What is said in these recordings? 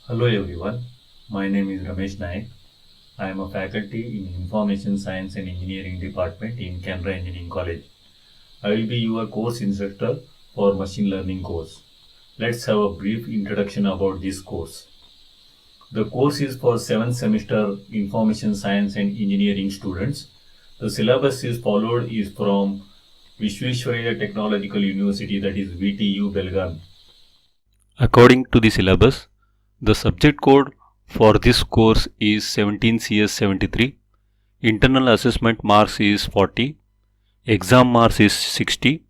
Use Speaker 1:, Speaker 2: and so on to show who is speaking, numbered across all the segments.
Speaker 1: Hello everyone, my name is Ramesh Naik. I am a faculty in Information Science and Engineering Department in Canberra Engineering College. I will be your course instructor for Machine Learning course. Let's have a brief introduction about this course. The course is for 7th semester Information Science and Engineering students. The syllabus is followed is from Vishweshwaraya Technological University, that is VTU Belgaum. According to the syllabus, the subject code for this course is 17CS73. Internal assessment marks is 40. Exam marks is 60.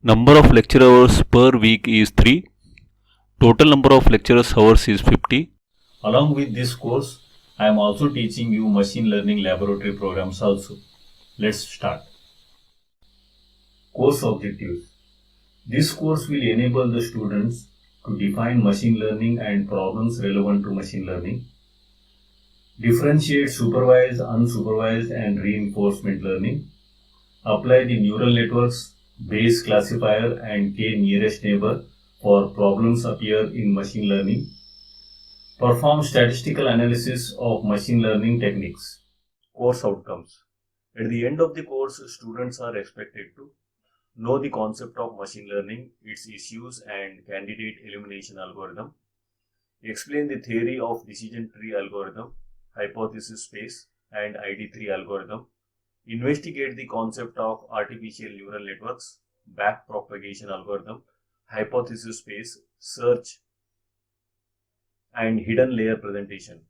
Speaker 1: Number of lecture hours per week is 3. Total number of lecturers hours is 50. Along with this course, I am also teaching you machine learning laboratory programs also. Let's start. Course objectives. This course will enable the students to define machine learning and problems relevant to machine learning, differentiate supervised, unsupervised, and reinforcement learning, apply the neural networks, Bayes classifier, and K nearest neighbor for problems appear in machine learning, perform statistical analysis of machine learning techniques. Course outcomes. At the end of the course, students are expected to know the concept of machine learning, its issues and candidate elimination algorithm, explain the theory of decision tree algorithm, hypothesis space, and ID3 algorithm, investigate the concept of artificial neural networks, backpropagation algorithm, hypothesis space, search, and hidden layer presentation.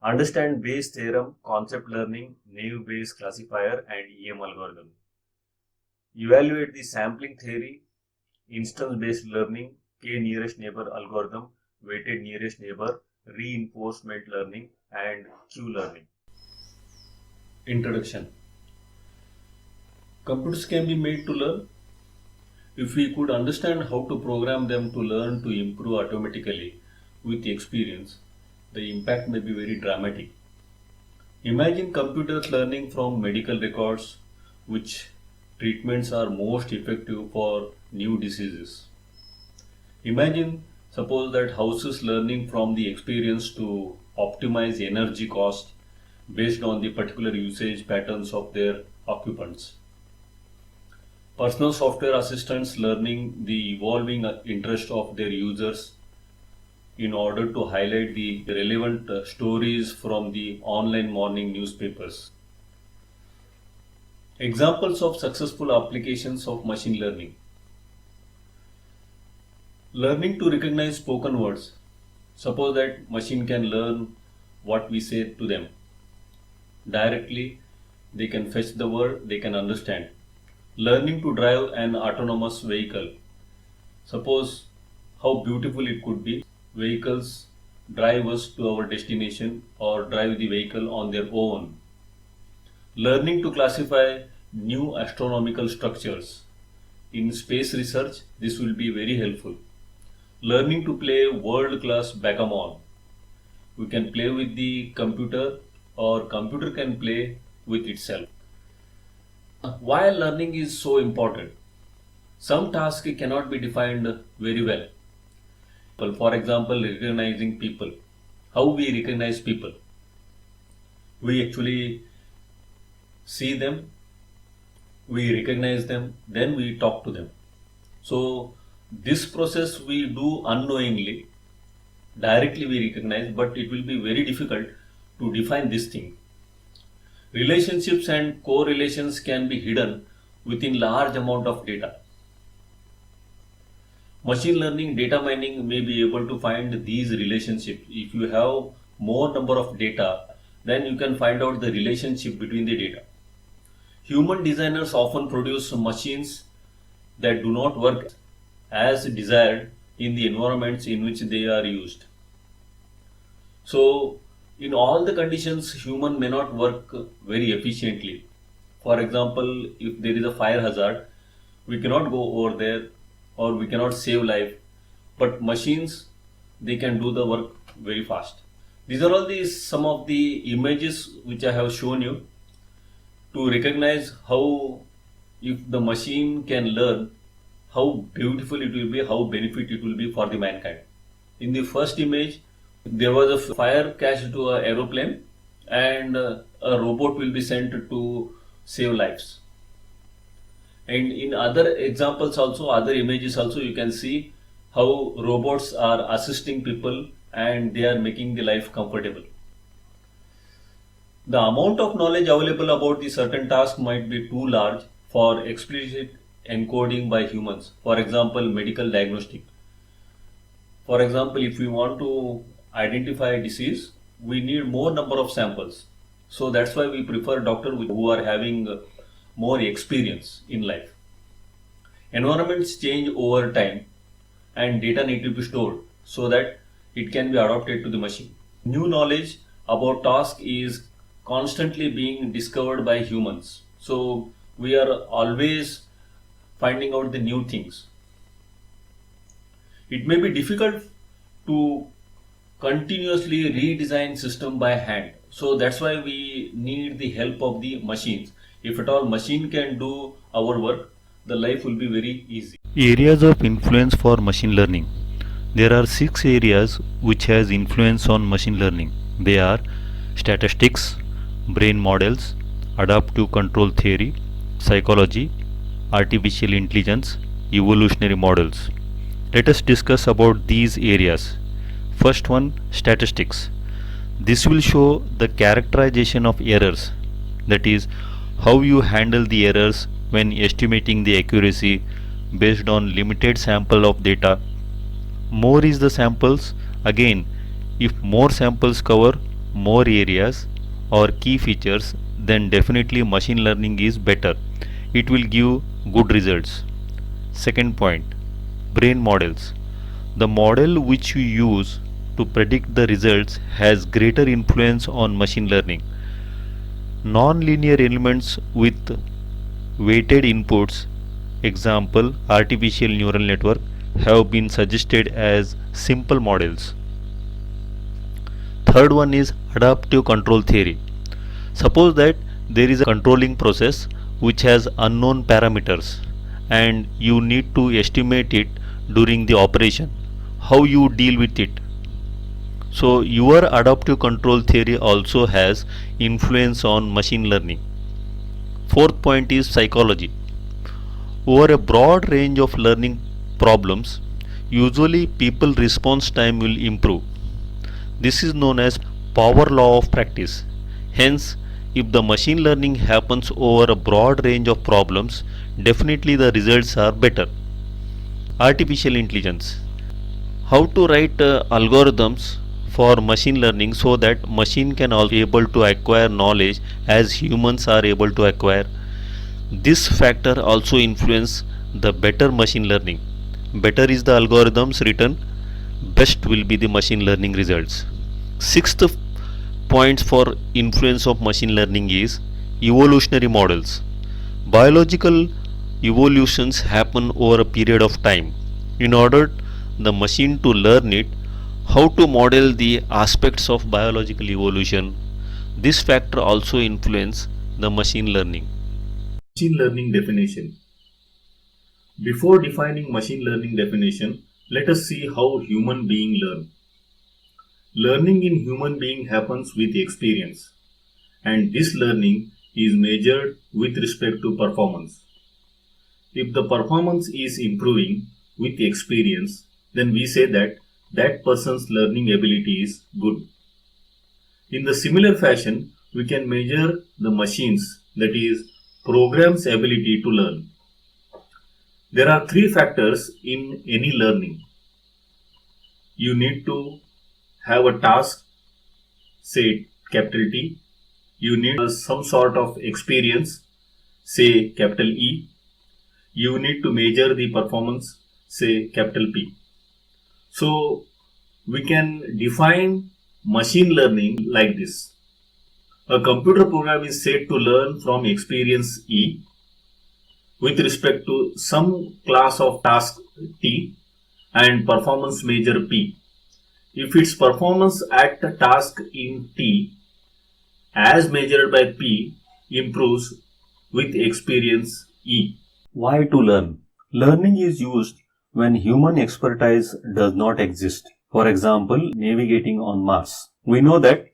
Speaker 1: Understand Bayes theorem, concept learning, naive Bayes classifier, and EM algorithm. Evaluate the sampling theory, instance-based learning, K nearest neighbor algorithm, weighted nearest neighbor, reinforcement learning, and Q learning. Introduction. Computers can be made to learn. If we could understand how to program them to learn to improve automatically with experience, the impact may be very dramatic. Imagine computers learning from medical records which treatments are most effective for new diseases. Imagine, suppose that houses learning from the experience to optimize energy cost based on the particular usage patterns of their occupants. Personal software assistants learning the evolving interest of their users in order to highlight the relevant stories from the online morning newspapers. Examples of successful applications of machine learning. Learning to recognize spoken words. Suppose that machine can learn what we say to them. Directly, they can fetch the word, they can understand. Learning to drive an autonomous vehicle. Suppose how beautiful it could be. Vehicles drive us to our destination or drive the vehicle on their own. Learning to classify new astronomical structures. In space research, this will be very helpful. Learning to play world-class backgammon. We can play with the computer or computer can play with itself. Why learning is so important? Some tasks cannot be defined very well. For example, recognizing people. How we recognize people? We actually see them, we recognize them, then we talk to them. So this process we do unknowingly. Directly we recognize, but it will be very difficult to define this thing. Relationships and correlations can be hidden within large amount of data. Machine learning data mining may be able to find these relationships. If you have more number of data, then you can find out the relationship between the data. Human designers often produce machines that do not work as desired in the environments in which they are used. So, in all the conditions, human may not work very efficiently. For example, if there is a fire hazard, we cannot go over there or we cannot save life. But machines, they can do the work very fast. These are all some of the images which I have shown you to recognize how if the machine can learn, how beautiful it will be, how benefit it will be for the mankind. In the first image, there was a fire catch to an aeroplane, and a robot will be sent to save lives. And in other examples also, other images also, you can see how robots are assisting people and they are making the life comfortable. The amount of knowledge available about the certain task might be too large for explicit encoding by humans. For example, medical diagnostic. For example, if we want to identify a disease, we need more number of samples. So that's why we prefer doctors who are having more experience in life. Environments change over time and data need to be stored so that it can be adapted to the machine. New knowledge about task is constantly being discovered by humans. So we are always finding out the new things. It may be difficult to continuously redesign system by hand. So that's why we need the help of the machines. If at all machine can do our work, the life will be very easy.
Speaker 2: Areas of influence for machine learning. There are 6 areas which has influence on machine learning. They are statistics, brain models, adaptive control theory, psychology, artificial intelligence, evolutionary models. Let us discuss about these areas. First one, statistics. This will show the characterization of errors, that is, how you handle the errors when estimating the accuracy based on limited sample of data. More is the samples, again, if more samples cover more areas or key features, then definitely machine learning is better. It will give good results. Second point, brain models. The model which you use to predict the results has greater influence on machine learning. Non-linear elements with weighted inputs, example artificial neural network, have been suggested as simple models. Third one is adaptive control theory. Suppose that there is a controlling process which has unknown parameters and you need to estimate it during the operation. How you deal with it? So your adaptive control theory also has influence on machine learning. Fourth point is psychology. Over a broad range of learning problems, usually people response time will improve. This is known as power law of practice. Hence, if the machine learning happens over a broad range of problems, definitely the results are better. Artificial intelligence. How to write algorithms for machine learning so that machine can also be able to acquire knowledge as humans are able to acquire. This factor also influence the better machine learning. Better is the algorithms written, best will be the machine learning results. Sixth points for influence of machine learning is evolutionary models. Biological evolutions happen over a period of time. In order the machine to learn it, how to model the aspects of biological evolution, this factor also influence the machine learning.
Speaker 1: Machine learning definition. Before defining machine learning definition, let us see how human being learn. Learning in human being happens with experience, and this learning is measured with respect to performance. If the performance is improving with experience, then we say that that person's learning ability is good. In the similar fashion, we can measure the machines, that is, programs' ability to learn. There are 3 factors in any learning. You need to have a task, say capital T. You need some sort of experience, say capital E. You need to measure the performance, say capital P. So we can define machine learning like this. A computer program is said to learn from experience E with respect to some class of task T and performance measure P. If its performance at the task in T as measured by P improves with experience E. Why to learn? Learning is used when human expertise does not exist. For example, navigating on Mars. We know that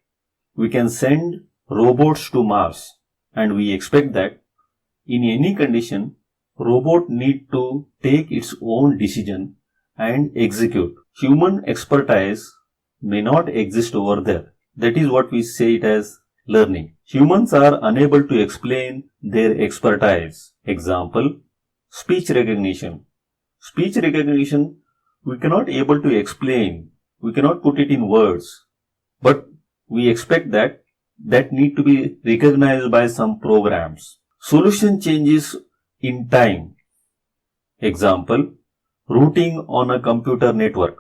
Speaker 1: we can send robots to Mars, and we expect that in any condition, robot need to take its own decision and execute. Human expertise may not exist over there. That is what we say it as learning. Humans are unable to explain their expertise. Example, speech recognition. Speech recognition, we cannot able to explain. We cannot put it in words. But we expect that need to be recognized by some programs. Solution changes in time. Example, routing on a computer network.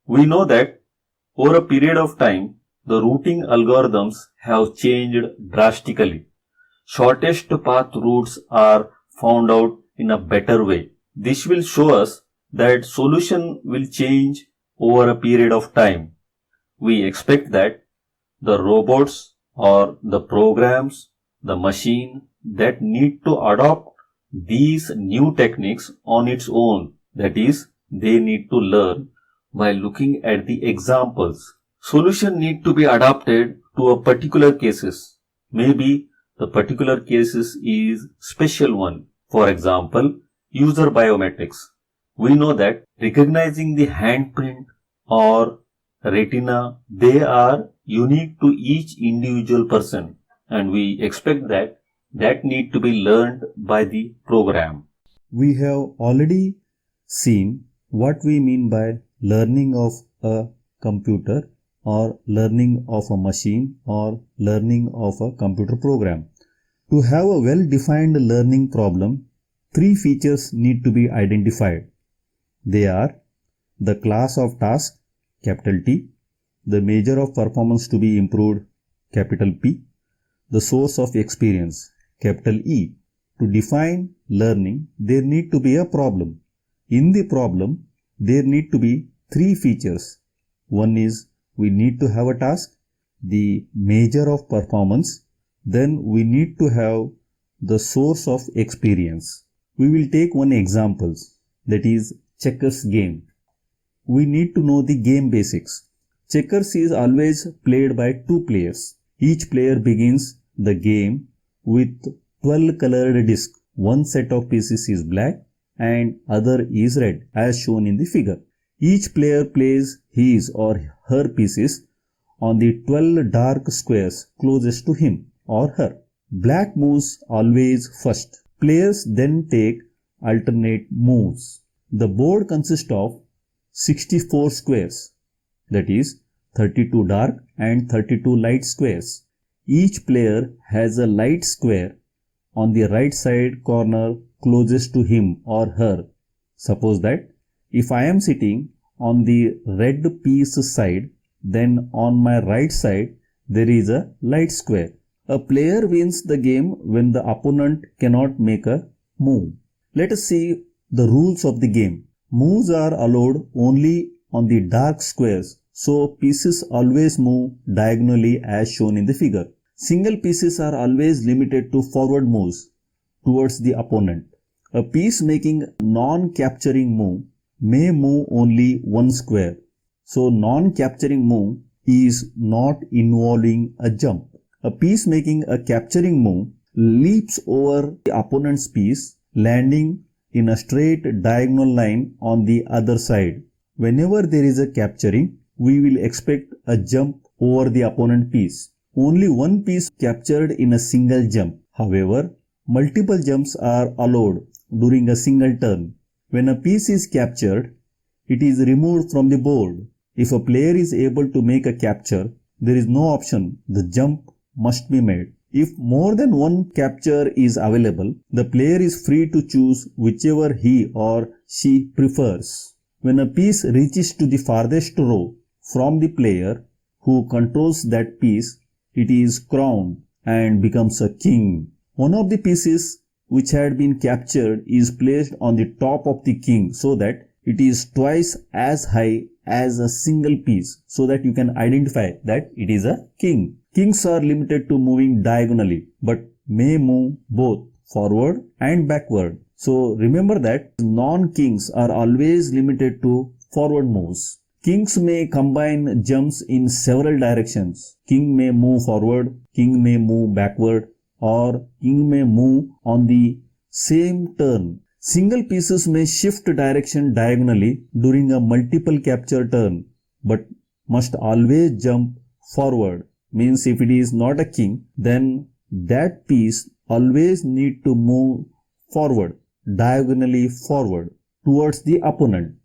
Speaker 1: We know that over a period of time, the routing algorithms have changed drastically. Shortest path routes are found out in a better way. This will show us that solution will change over a period of time. We expect that the robots or the programs, the machine that need to adopt these new techniques on its own, that is, they need to learn by looking at the examples. Solution need to be adapted to a particular cases. Maybe the particular cases is special one. For example, user biometrics. We know that recognizing the handprint or retina, they are unique to each individual person, and we expect that need to be learned by the program.
Speaker 3: We have already seen what we mean by learning of a computer or learning of a machine or learning of a computer program. To have a well-defined learning problem, 3 features need to be identified. They are the class of task, capital T, the measure of performance to be improved, capital P, the source of experience, capital E. To define learning, there need to be a problem. In the problem, there need to be 3 features. One is we need to have a task, the measure of performance, then we need to have the source of experience. We will take one example, that is checkers game. We need to know the game basics. Checkers is always played by 2 players. Each player begins the game with 12 colored discs. One set of pieces is black and other is red as shown in the figure. Each player plays his or her pieces on the 12 dark squares closest to him or her. Black moves always first. Players then take alternate moves. The board consists of 64 squares, that is 32 dark and 32 light squares. Each player has a light square on the right side corner closest to him or her. Suppose that if I am sitting on the red piece side, then on my right side there is a light square. A player wins the game when the opponent cannot make a move. Let us see the rules of the game. Moves are allowed only on the dark squares, so pieces always move diagonally as shown in the figure. Single pieces are always limited to forward moves towards the opponent. A piece making non-capturing move may move only one square. So non-capturing move is not involving a jump. A piece making a capturing move leaps over the opponent's piece, landing in a straight diagonal line on the other side. Whenever there is a capturing, we will expect a jump over the opponent piece. Only one piece captured in a single jump. However, multiple jumps are allowed during a single turn. When a piece is captured, it is removed from the board. If a player is able to make a capture, there is no option. The jump must be made. If more than one capture is available, the player is free to choose whichever he or she prefers. When a piece reaches to the farthest row from the player who controls that piece, it is crowned and becomes a king. One of the pieces which had been captured is placed on the top of the king so that it is twice as high as a single piece, so that you can identify that it is a king. Kings are limited to moving diagonally but may move both forward and backward. So remember that non-kings are always limited to forward moves. Kings may combine jumps in several directions. King may move forward, king may move backward, or king may move on the same turn. Single pieces may shift direction diagonally during a multiple capture turn, but must always jump forward. Means if it is not a king, then that piece always need to move forward, diagonally forward towards the opponent.